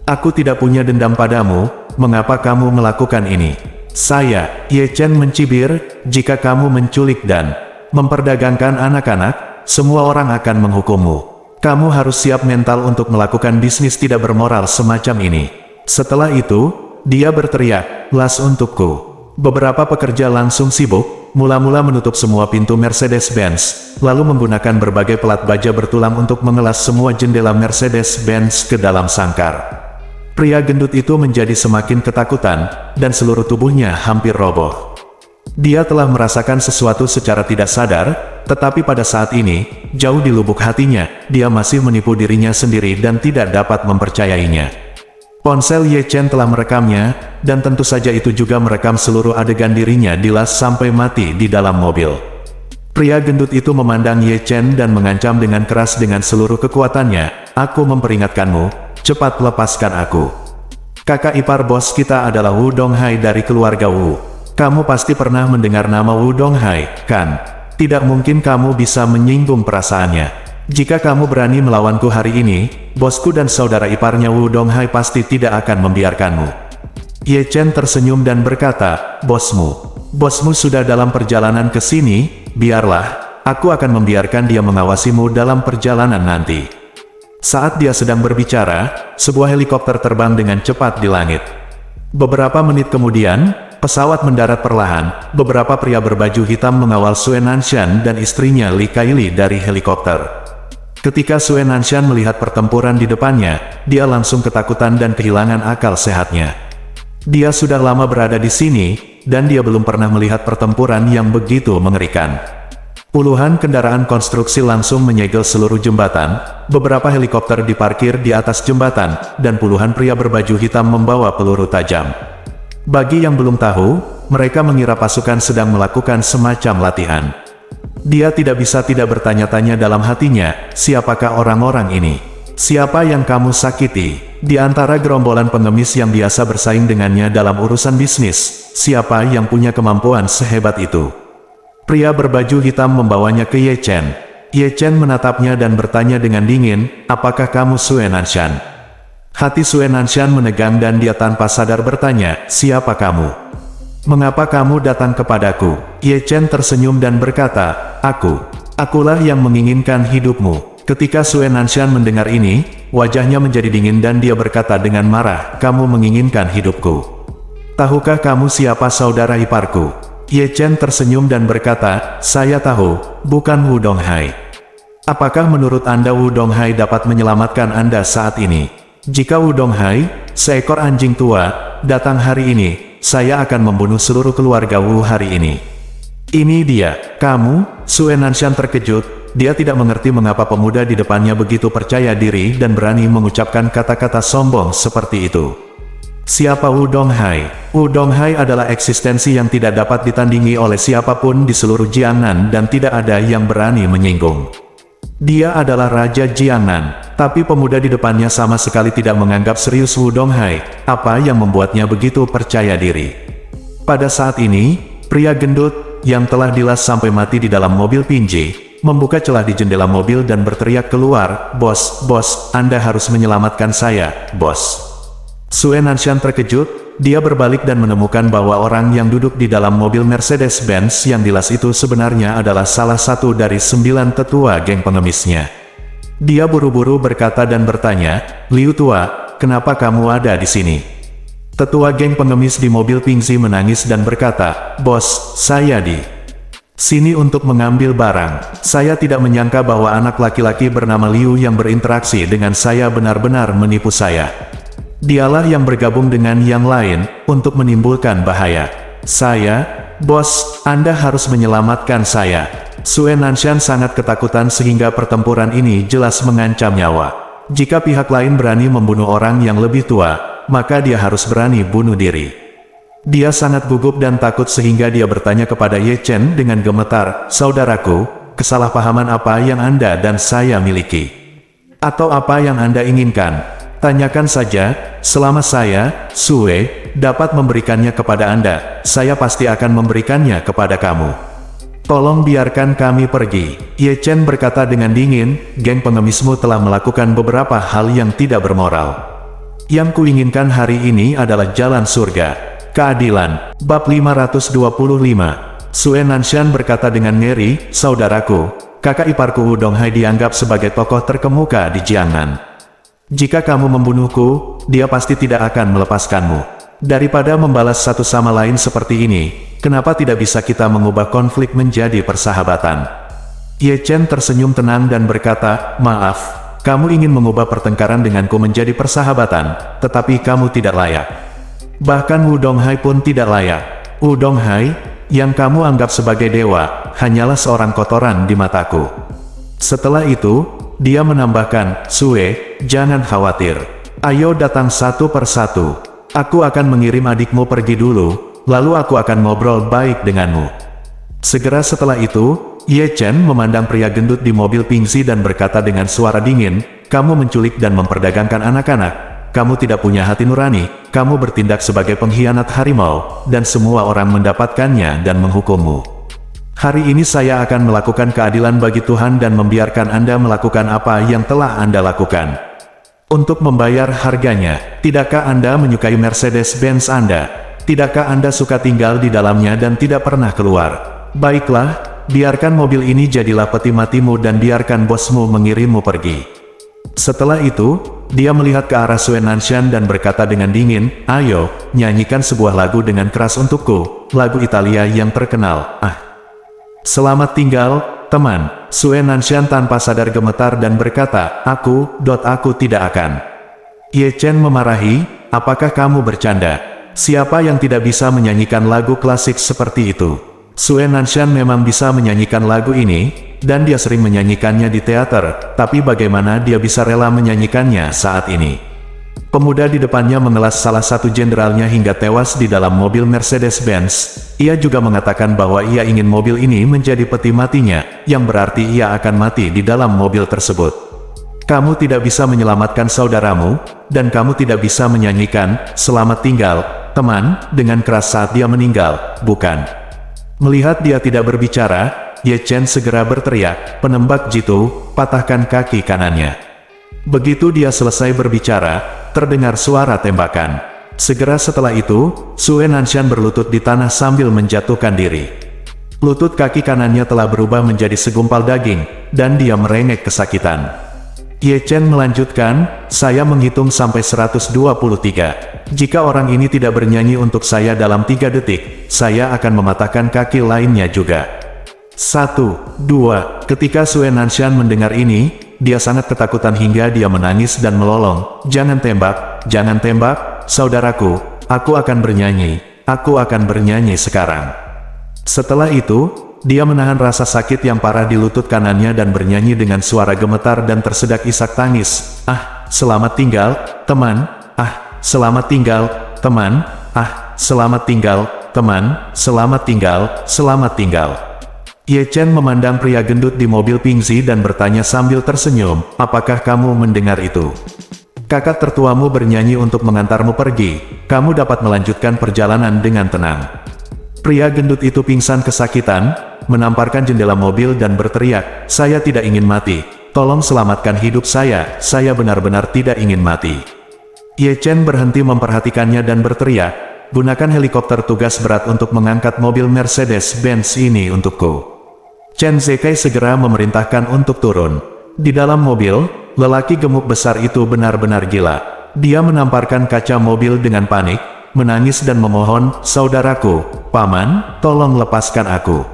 "Aku tidak punya dendam padamu, mengapa kamu melakukan ini?" "Saya," Ye Chen mencibir, "jika kamu menculik dan memperdagangkan anak-anak, semua orang akan menghukummu. Kamu harus siap mental untuk melakukan bisnis tidak bermoral semacam ini." Setelah itu, dia berteriak, "Las untukku." Beberapa pekerja langsung sibuk, mula-mula menutup semua pintu Mercedes-Benz, lalu menggunakan berbagai pelat baja bertulang untuk mengelas semua jendela Mercedes-Benz ke dalam sangkar. Pria gendut itu menjadi semakin ketakutan, dan seluruh tubuhnya hampir roboh. Dia telah merasakan sesuatu secara tidak sadar, tetapi pada saat ini, jauh di lubuk hatinya, dia masih menipu dirinya sendiri dan tidak dapat mempercayainya. Ponsel Ye Chen telah merekamnya, dan tentu saja itu juga merekam seluruh adegan dirinya dilas sampai mati di dalam mobil. Pria gendut itu memandang Ye Chen dan mengancam dengan keras dengan seluruh kekuatannya, "Aku memperingatkanmu, cepat lepaskan aku. Kakak ipar bos kita adalah Wu Donghai dari keluarga Wu. Kamu pasti pernah mendengar nama Wu Donghai, kan? Tidak mungkin kamu bisa menyinggung perasaannya. Jika kamu berani melawanku hari ini, bosku dan saudara iparnya Wu Donghai pasti tidak akan membiarkanmu." Ye Chen tersenyum dan berkata, Bosmu sudah dalam perjalanan ke sini, biarlah, aku akan membiarkan dia mengawasimu dalam perjalanan nanti." Saat dia sedang berbicara, sebuah helikopter terbang dengan cepat di langit. Beberapa menit kemudian, pesawat mendarat perlahan. Beberapa pria berbaju hitam mengawal Sue Nanshan dan istrinya Li Kaili dari helikopter. Ketika Sue Nanshan melihat pertempuran di depannya, dia langsung ketakutan dan kehilangan akal sehatnya. Dia sudah lama berada di sini, dan dia belum pernah melihat pertempuran yang begitu mengerikan. Puluhan kendaraan konstruksi langsung menyegel seluruh jembatan, beberapa helikopter diparkir di atas jembatan, dan puluhan pria berbaju hitam membawa peluru tajam. Bagi yang belum tahu, mereka mengira pasukan sedang melakukan semacam latihan. Dia tidak bisa tidak bertanya-tanya dalam hatinya, siapakah orang-orang ini? Siapa yang kamu sakiti? Di antara gerombolan pengemis yang biasa bersaing dengannya dalam urusan bisnis, siapa yang punya kemampuan sehebat itu? Pria berbaju hitam membawanya ke Ye Chen. Ye Chen menatapnya dan bertanya dengan dingin, "Apakah kamu Sue Nanshan?" Hati Sue Nanshan menegang dan dia tanpa sadar bertanya, "Siapa kamu? Mengapa kamu datang kepadaku?" Ye Chen tersenyum dan berkata, Akulah yang menginginkan hidupmu." Ketika Sue Nanshan mendengar ini, wajahnya menjadi dingin dan dia berkata dengan marah, "Kamu menginginkan hidupku? Tahukah kamu siapa saudara iparku?" Ye Chen tersenyum dan berkata, "Saya tahu, bukan Wu Donghai." "Apakah menurut Anda Wu Donghai dapat menyelamatkan Anda saat ini? Jika Wu Donghai, seekor anjing tua, datang hari ini, saya akan membunuh seluruh keluarga Wu hari ini." "Ini dia, kamu?" Sue Nanshan terkejut, dia tidak mengerti mengapa pemuda di depannya begitu percaya diri dan berani mengucapkan kata-kata sombong seperti itu. Siapa Wu Donghai? Wu Donghai adalah eksistensi yang tidak dapat ditandingi oleh siapapun di seluruh Jiangnan dan tidak ada yang berani menyinggung. Dia adalah Raja Jiangnan, tapi pemuda di depannya sama sekali tidak menganggap serius Wu Donghai. Apa yang membuatnya begitu percaya diri? Pada saat ini, pria gendut, yang telah dilas sampai mati di dalam mobil Pinji, membuka celah di jendela mobil dan berteriak keluar, Bos, Anda harus menyelamatkan saya, bos." Sue Nanshan terkejut, dia berbalik dan menemukan bahwa orang yang duduk di dalam mobil Mercedes-Benz yang dilas itu sebenarnya adalah salah satu dari 9 tetua geng pengemisnya. Dia buru-buru berkata dan bertanya, "Liu Tua, kenapa kamu ada di sini?" Tetua geng pengemis di mobil Pingzi menangis dan berkata, "Bos, saya di sini untuk mengambil barang. Saya tidak menyangka bahwa anak laki-laki bernama Liu yang berinteraksi dengan saya benar-benar menipu saya. Dialah yang bergabung dengan yang lain, untuk menimbulkan bahaya. Bos, Anda harus menyelamatkan saya." Sue Nanshan sangat ketakutan sehingga pertempuran ini jelas mengancam nyawa. Jika pihak lain berani membunuh orang yang lebih tua, maka dia harus berani bunuh diri. Dia sangat gugup dan takut sehingga dia bertanya kepada Ye Chen dengan gemetar, "Saudaraku, kesalahpahaman apa yang Anda dan saya miliki? Atau apa yang Anda inginkan? Tanyakan saja, selama saya, Sue, dapat memberikannya kepada Anda, saya pasti akan memberikannya kepada kamu." Tolong biarkan kami pergi. Ye Chen berkata dengan dingin, geng pengemismu telah melakukan beberapa hal yang tidak bermoral. Yang kuinginkan hari ini adalah jalan surga. Keadilan. Bab 525. Sue Nanshan berkata dengan ngeri, saudaraku, kakak iparku Wu Donghai dianggap sebagai tokoh terkemuka di Jiangnan. Jika kamu membunuhku, dia pasti tidak akan melepaskanmu. Daripada membalas satu sama lain seperti ini, kenapa tidak bisa kita mengubah konflik menjadi persahabatan? Ye Chen tersenyum tenang dan berkata, maaf, kamu ingin mengubah pertengkaran denganku menjadi persahabatan, tetapi kamu tidak layak. Bahkan Wu Donghai pun tidak layak. Wu Donghai, yang kamu anggap sebagai dewa, hanyalah seorang kotoran di mataku. Setelah itu, dia menambahkan, Sue, jangan khawatir. Ayo datang satu persatu. Aku akan mengirim adikmu pergi dulu, lalu aku akan ngobrol baik denganmu. Segera setelah itu, Ye Chen memandang pria gendut di mobil Pingxi dan berkata dengan suara dingin, kamu menculik dan memperdagangkan anak-anak. Kamu tidak punya hati nurani, kamu bertindak sebagai pengkhianat harimau, dan semua orang mendapatkannya dan menghukummu. Hari ini saya akan melakukan keadilan bagi Tuhan dan membiarkan Anda melakukan apa yang telah Anda lakukan. Untuk membayar harganya, tidakkah Anda menyukai Mercedes-Benz Anda? Tidakkah Anda suka tinggal di dalamnya dan tidak pernah keluar? Baiklah, biarkan mobil ini jadilah peti matimu dan biarkan bosmu mengirimmu pergi. Setelah itu, dia melihat ke arah Sue Nanshan dan berkata dengan dingin, ayo, nyanyikan sebuah lagu dengan keras untukku, lagu Italia yang terkenal, Selamat tinggal, teman. Sue Nanshan tanpa sadar gemetar dan berkata, aku tidak akan. Ye Chen memarahi, apakah kamu bercanda? Siapa yang tidak bisa menyanyikan lagu klasik seperti itu? Sue Nanshan memang bisa menyanyikan lagu ini, dan dia sering menyanyikannya di teater, tapi bagaimana dia bisa rela menyanyikannya saat ini? Pemuda di depannya mengelas salah satu jenderalnya hingga tewas di dalam mobil Mercedes-Benz. Ia juga mengatakan bahwa ia ingin mobil ini menjadi peti matinya, yang berarti ia akan mati di dalam mobil tersebut. Kamu tidak bisa menyelamatkan saudaramu, dan kamu tidak bisa menyanyikan, selamat tinggal, teman, dengan keras saat dia meninggal, bukan? Melihat dia tidak berbicara, Ye Chen segera berteriak, penembak jitu, patahkan kaki kanannya. Begitu dia selesai berbicara, terdengar suara tembakan. Segera setelah itu, Sue Nanshan berlutut di tanah sambil menjatuhkan diri. Lutut kaki kanannya telah berubah menjadi segumpal daging, dan dia merengek kesakitan. Ye Chen melanjutkan, saya menghitung sampai 123. Jika orang ini tidak bernyanyi untuk saya dalam 3 detik, saya akan mematahkan kaki lainnya juga. 1, 2, ketika Sue Nanshan mendengar ini, dia sangat ketakutan hingga dia menangis dan melolong, jangan tembak, saudaraku, aku akan bernyanyi sekarang. Setelah itu, dia menahan rasa sakit yang parah di lutut kanannya dan bernyanyi dengan suara gemetar dan tersedak isak tangis, selamat tinggal, teman, selamat tinggal, teman, selamat tinggal, teman, selamat tinggal. Ye Chen memandang pria gendut di mobil Pingxi dan bertanya sambil tersenyum, apakah kamu mendengar itu? Kakak tertuamu bernyanyi untuk mengantarmu pergi, kamu dapat melanjutkan perjalanan dengan tenang. Pria gendut itu pingsan kesakitan, menamparkan jendela mobil dan berteriak, saya tidak ingin mati, tolong selamatkan hidup saya benar-benar tidak ingin mati. Ye Chen berhenti memperhatikannya dan berteriak, gunakan helikopter tugas berat untuk mengangkat mobil Mercedes-Benz ini untukku. Chen Zekai segera memerintahkan untuk turun. Di dalam mobil, lelaki gemuk besar itu benar-benar gila. Dia menamparkan kaca mobil dengan panik, menangis dan memohon, saudaraku, paman, tolong lepaskan aku.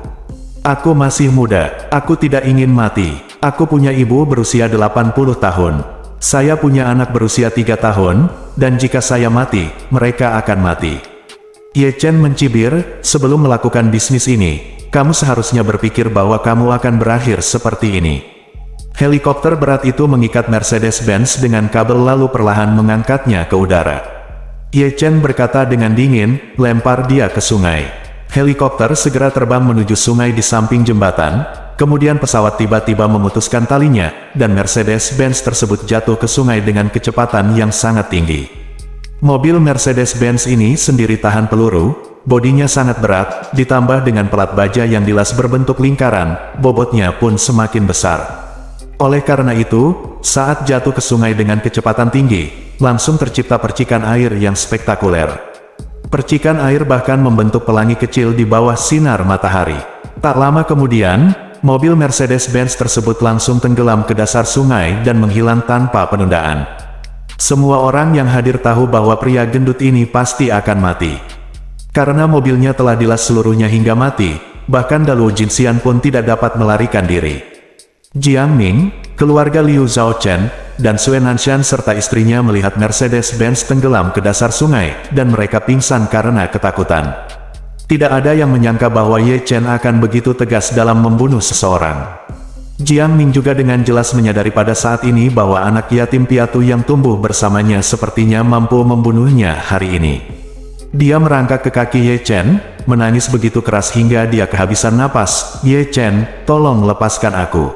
Aku masih muda, aku tidak ingin mati. Aku punya ibu berusia 80 tahun. Saya punya anak berusia 3 tahun, dan jika saya mati, mereka akan mati. Ye Chen mencibir, sebelum melakukan bisnis ini, kamu seharusnya berpikir bahwa kamu akan berakhir seperti ini. Helikopter berat itu mengikat Mercedes-Benz dengan kabel lalu perlahan mengangkatnya ke udara. Ye Chen berkata dengan dingin, lempar dia ke sungai. Helikopter segera terbang menuju sungai di samping jembatan, kemudian pesawat tiba-tiba memutuskan talinya, dan Mercedes-Benz tersebut jatuh ke sungai dengan kecepatan yang sangat tinggi. Mobil Mercedes-Benz ini sendiri tahan peluru, bodinya sangat berat, ditambah dengan pelat baja yang dilas berbentuk lingkaran, bobotnya pun semakin besar. Oleh karena itu, saat jatuh ke sungai dengan kecepatan tinggi, langsung tercipta percikan air yang spektakuler. Percikan air bahkan membentuk pelangi kecil di bawah sinar matahari. Tak lama kemudian, mobil Mercedes-Benz tersebut langsung tenggelam ke dasar sungai dan menghilang tanpa penundaan. Semua orang yang hadir tahu bahwa pria gendut ini pasti akan mati. Karena mobilnya telah dilas seluruhnya hingga mati, bahkan Daluo Jinxian pun tidak dapat melarikan diri. Jiang Ming, keluarga Liu Zhaochen, dan Sue Nanshan serta istrinya melihat Mercedes-Benz tenggelam ke dasar sungai, dan mereka pingsan karena ketakutan. Tidak ada yang menyangka bahwa Ye Chen akan begitu tegas dalam membunuh seseorang. Jiang Ming juga dengan jelas menyadari pada saat ini bahwa anak yatim piatu yang tumbuh bersamanya sepertinya mampu membunuhnya hari ini. Dia merangkak ke kaki Ye Chen, menangis begitu keras hingga dia kehabisan napas. "Ye Chen, tolong lepaskan aku.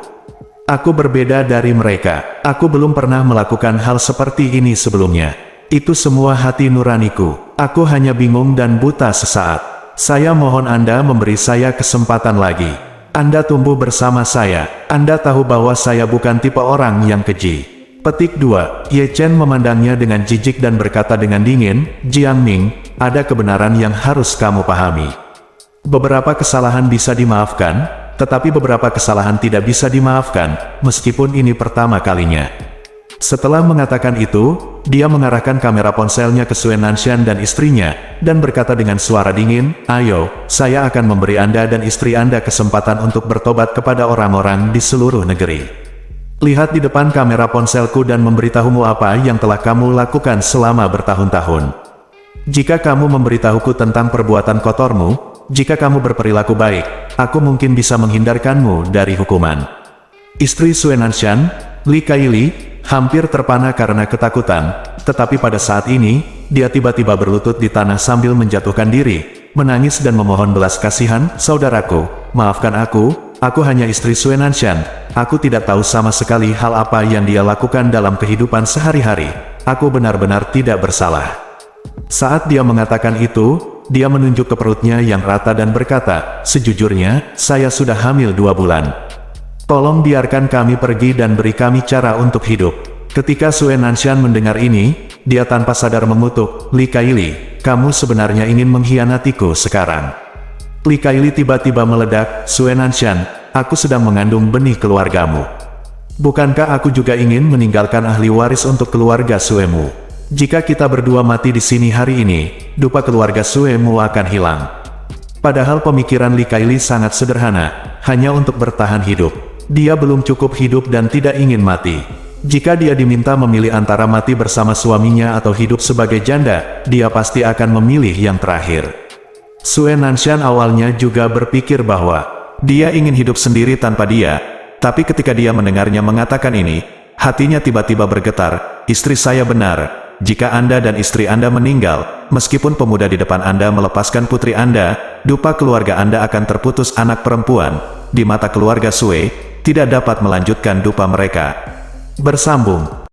Aku berbeda dari mereka. Aku belum pernah melakukan hal seperti ini sebelumnya. Itu semua hati nuraniku. Aku hanya bingung dan buta sesaat. Saya mohon Anda memberi saya kesempatan lagi. Anda tumbuh bersama saya. Anda tahu bahwa saya bukan tipe orang yang keji." Petik 2. Ye Chen memandangnya dengan jijik dan berkata dengan dingin, "Jiang Ming, ada kebenaran yang harus kamu pahami. Beberapa kesalahan bisa dimaafkan, tetapi beberapa kesalahan tidak bisa dimaafkan, meskipun ini pertama kalinya." Setelah mengatakan itu, dia mengarahkan kamera ponselnya ke Sue Nanshan dan istrinya, dan berkata dengan suara dingin, "Ayo, saya akan memberi Anda dan istri Anda kesempatan untuk bertobat kepada orang-orang di seluruh negeri. Lihat di depan kamera ponselku dan memberitahumu apa yang telah kamu lakukan selama bertahun-tahun. Jika kamu memberitahuku tentang perbuatan kotormu, jika kamu berperilaku baik, aku mungkin bisa menghindarkanmu dari hukuman." Istri Sue Nanshan, Li Kaili, hampir terpana karena ketakutan, tetapi pada saat ini, dia tiba-tiba berlutut di tanah sambil menjatuhkan diri, menangis dan memohon belas kasihan, "Saudaraku, maafkan aku hanya istri Sue Nanshan. Aku tidak tahu sama sekali hal apa yang dia lakukan dalam kehidupan sehari-hari. Aku benar-benar tidak bersalah." Saat dia mengatakan itu, dia menunjuk ke perutnya yang rata dan berkata, "Sejujurnya, saya sudah hamil 2 bulan. Tolong biarkan kami pergi dan beri kami cara untuk hidup." Ketika Sue Nanshan mendengar ini, dia tanpa sadar mengutuk, "Li Kaili, kamu sebenarnya ingin mengkhianatiku sekarang." Li Kaili tiba-tiba meledak, "Sue Nanshan, aku sedang mengandung benih keluargamu. Bukankah aku juga ingin meninggalkan ahli waris untuk keluarga Suemu? Jika kita berdua mati di sini hari ini, dupa keluarga Suemu akan hilang." Padahal pemikiran Li Kaili sangat sederhana, hanya untuk bertahan hidup. Dia belum cukup hidup dan tidak ingin mati. Jika dia diminta memilih antara mati bersama suaminya atau hidup sebagai janda, dia pasti akan memilih yang terakhir. Sue Nanshan awalnya juga berpikir bahwa dia ingin hidup sendiri tanpa dia, tapi ketika dia mendengarnya mengatakan ini, hatinya tiba-tiba bergetar. "Istri saya benar. Jika Anda dan istri Anda meninggal, meskipun pemuda di depan Anda melepaskan putri Anda, dupa keluarga Anda akan terputus anak perempuan. Di mata keluarga Sue, tidak dapat melanjutkan dupa mereka." Bersambung.